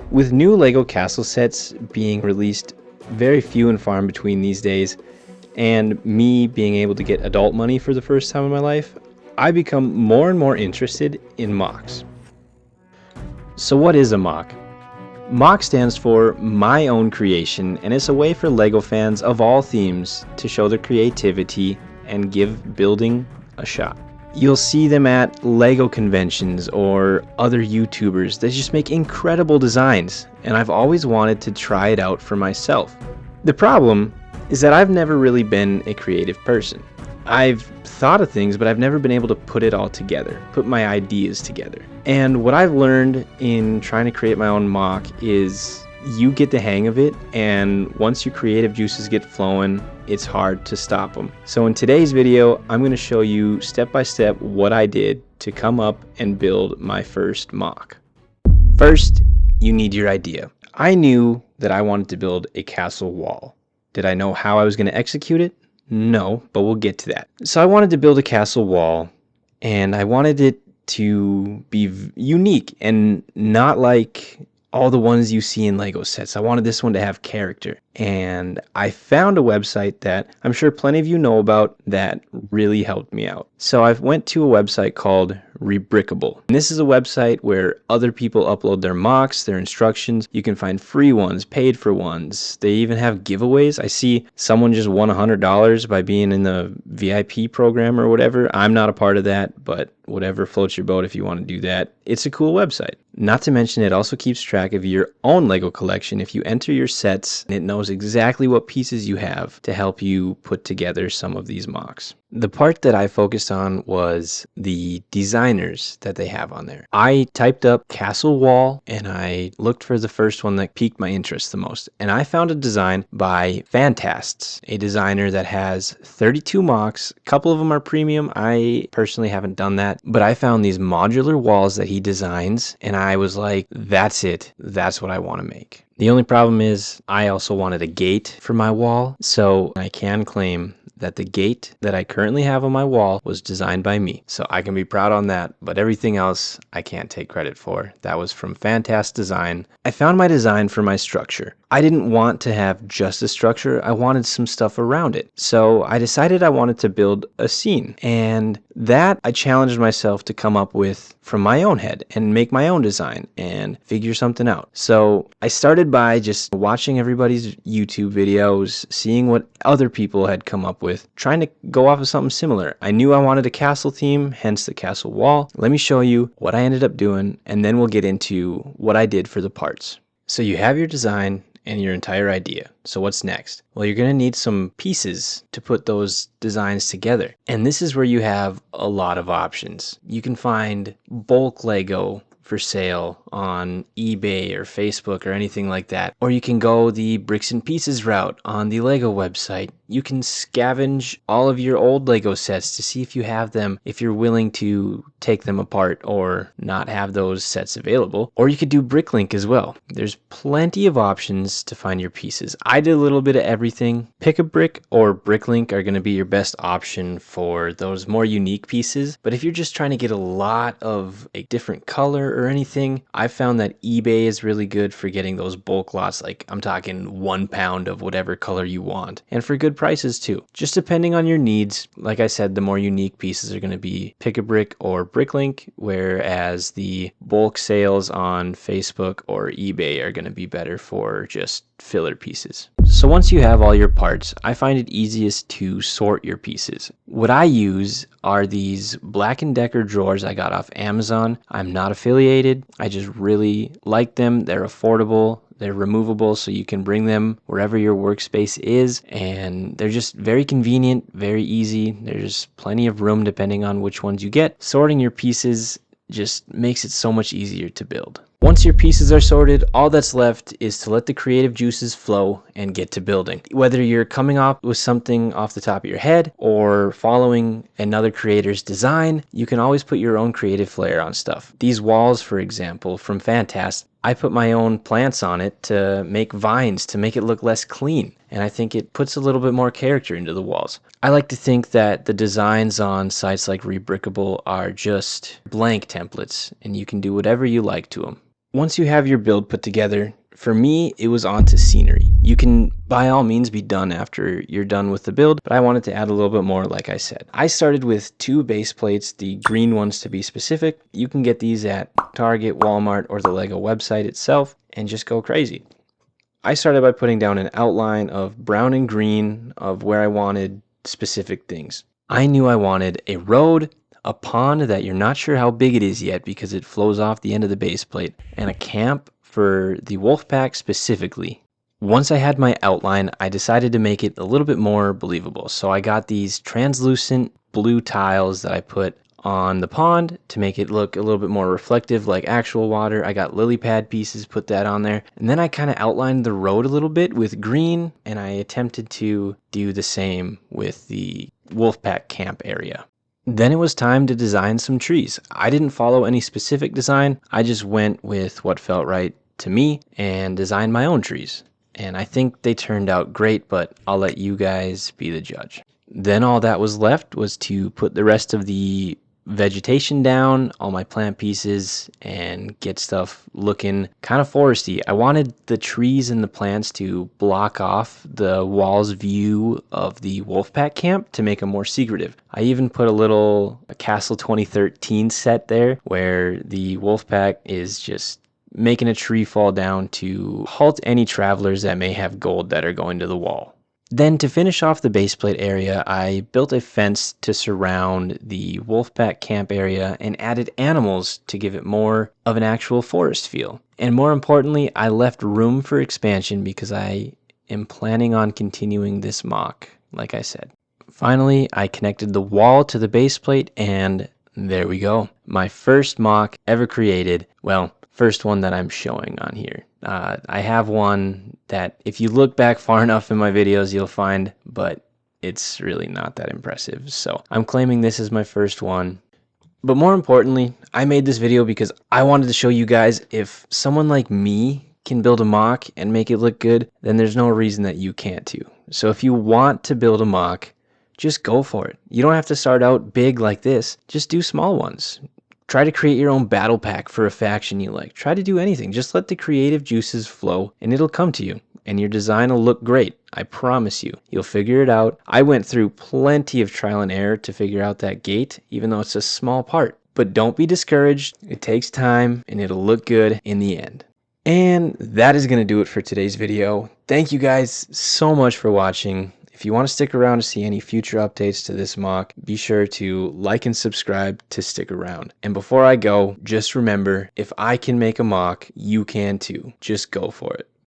With new LEGO castle sets being released very few and far in between these days, and me being able to get adult money for the first time in my life, I become more and more interested in MOCs. So what is a MOC? MOC stands for My Own Creation, and it's a way for LEGO fans of all themes to show their creativity and give building a shot. You'll see them at LEGO conventions or other YouTubers that just make incredible designs, and I've always wanted to try it out for myself. The problem is that I've never really been a creative person. I've thought of things, but I've never been able to put it all together, put my ideas together. And what I've learned in trying to create my own MOC is you get the hang of it, and once your creative juices get flowing, it's hard to stop them. So in today's video, I'm going to show you step by step what I did to come up and build my first MOC. First, you need your idea. I knew that I wanted to build a castle wall. Did I know how I was going to execute it? No, but we'll get to that. So I wanted to build a castle wall, and I wanted it to be unique and not like all the ones you see in LEGO sets. I wanted this one to have character. And I found a website that I'm sure plenty of you know about that really helped me out. So I went to a website called Rebrickable. And this is a website where other people upload their MOCs, their instructions. You can find free ones, paid for ones. They even have giveaways. I see someone just won $100 by being in the VIP program or whatever. I'm not a part of that, but whatever floats your boat if you want to do that. It's a cool website. Not to mention it also keeps track of your own LEGO collection. If you enter your sets, it knows exactly what pieces you have to help you put together some of these MOCs. The part that I focused on was the designers that they have on there. I typed up castle wall and I looked for the first one that piqued my interest the most. And I found a design by Fantasts, a designer that has 32 MOCs. A couple of them are premium. I personally haven't done that, but I found these modular walls that he designs and I was like, that's it. That's what I want to make. The only problem is I also wanted a gate for my wall, so I can claim that the gate that I currently have on my wall was designed by me. So I can be proud on that, but everything else I can't take credit for. That was from Fantast Design. I found my design for my structure. I didn't want to have just a structure, I wanted some stuff around it. So I decided I wanted to build a scene, and that I challenged myself to come up with from my own head and make my own design and figure something out. So I started by just watching everybody's YouTube videos, seeing what other people had come up with, trying to go off of something similar. I knew I wanted a castle theme, hence the castle wall. Let me show you what I ended up doing, and then we'll get into what I did for the parts. So you have your design and your entire idea. So what's next? Well, you're going to need some pieces to put those designs together. And this is where you have a lot of options. You can find bulk Lego for sale on eBay or Facebook or anything like that. Or you can go the bricks and pieces route on the LEGO website. You can scavenge all of your old LEGO sets to see if you have them, if you're willing to take them apart or not have those sets available. Or you could do Bricklink as well. There's plenty of options to find your pieces. I did a little bit of everything. Pick a Brick or Bricklink are going to be your best option for those more unique pieces. But if you're just trying to get a lot of a different color or anything, I found that eBay is really good for getting those bulk lots. Like I'm talking 1 pound of whatever color you want, and for good prices too. Just depending on your needs. Like I said, the more unique pieces are going to be Pick a Brick or Bricklink, whereas the bulk sales on Facebook or eBay are going to be better for just filler pieces. So once you have all your parts, I find it easiest to sort your pieces. What I use are these Black & Decker drawers I got off Amazon. I'm not affiliated. I just really like them. They're affordable. They're removable, so you can bring them wherever your workspace is, and they're just very convenient, very easy. There's plenty of room depending on which ones you get. Sorting your pieces just makes it so much easier to build. Once your pieces are sorted, all that's left is to let the creative juices flow and get to building. Whether you're coming up with something off the top of your head or following another creator's design, you can always put your own creative flair on stuff. These walls, for example, from Fantast, I put my own plants on it to make vines to make it look less clean. And I think it puts a little bit more character into the walls. I like to think that the designs on sites like Rebrickable are just blank templates and you can do whatever you like to them. Once you have your build put together, for me, it was on to scenery. You can by all means be done after you're done with the build, but I wanted to add a little bit more like I said. I started with 2 base plates, the green ones to be specific. You can get these at Target, Walmart, or the LEGO website itself and just go crazy. I started by putting down an outline of brown and green of where I wanted specific things. I knew I wanted a road, a pond that you're not sure how big it is yet because it flows off the end of the base plate, and a camp for the wolf pack specifically. Once I had my outline, I decided to make it a little bit more believable. So I got these translucent blue tiles that I put on the pond to make it look a little bit more reflective like actual water. I got lily pad pieces, put that on there. And then I kind of outlined the road a little bit with green, and I attempted to do the same with the Wolfpack camp area. Then it was time to design some trees. I didn't follow any specific design. I just went with what felt right to me and designed my own trees. And I think they turned out great, but I'll let you guys be the judge. Then all that was left was to put the rest of the vegetation down, all my plant pieces, and get stuff looking kind of foresty. I wanted the trees and the plants to block off the wall's view of the Wolfpack camp to make them more secretive. I even put a Castle 2013 set there where the Wolfpack is just making a tree fall down to halt any travelers that may have gold that are going to the wall. Then to finish off the base plate area, I built a fence to surround the Wolfpack camp area and added animals to give it more of an actual forest feel. And more importantly, I left room for expansion because I am planning on continuing this MOC, like I said. Finally, I connected the wall to the base plate, and there we go. My first MOC ever created. Well, first one that I'm showing on here. I have one that if you look back far enough in my videos, you'll find, but it's really not that impressive. So I'm claiming this is my first one. But more importantly, I made this video because I wanted to show you guys if someone like me can build a MOC and make it look good, then there's no reason that you can't too. So if you want to build a MOC, just go for it. You don't have to start out big like this. Just do small ones. Try to create your own battle pack for a faction you like. Try to do anything. Just let the creative juices flow and it'll come to you. And your design will look great. I promise you. You'll figure it out. I went through plenty of trial and error to figure out that gate, even though it's a small part. But don't be discouraged. It takes time and it'll look good in the end. And that is going to do it for today's video. Thank you guys so much for watching. If you want to stick around to see any future updates to this MOC, be sure to like and subscribe to stick around. And before I go, just remember, if I can make a MOC, you can too. Just go for it.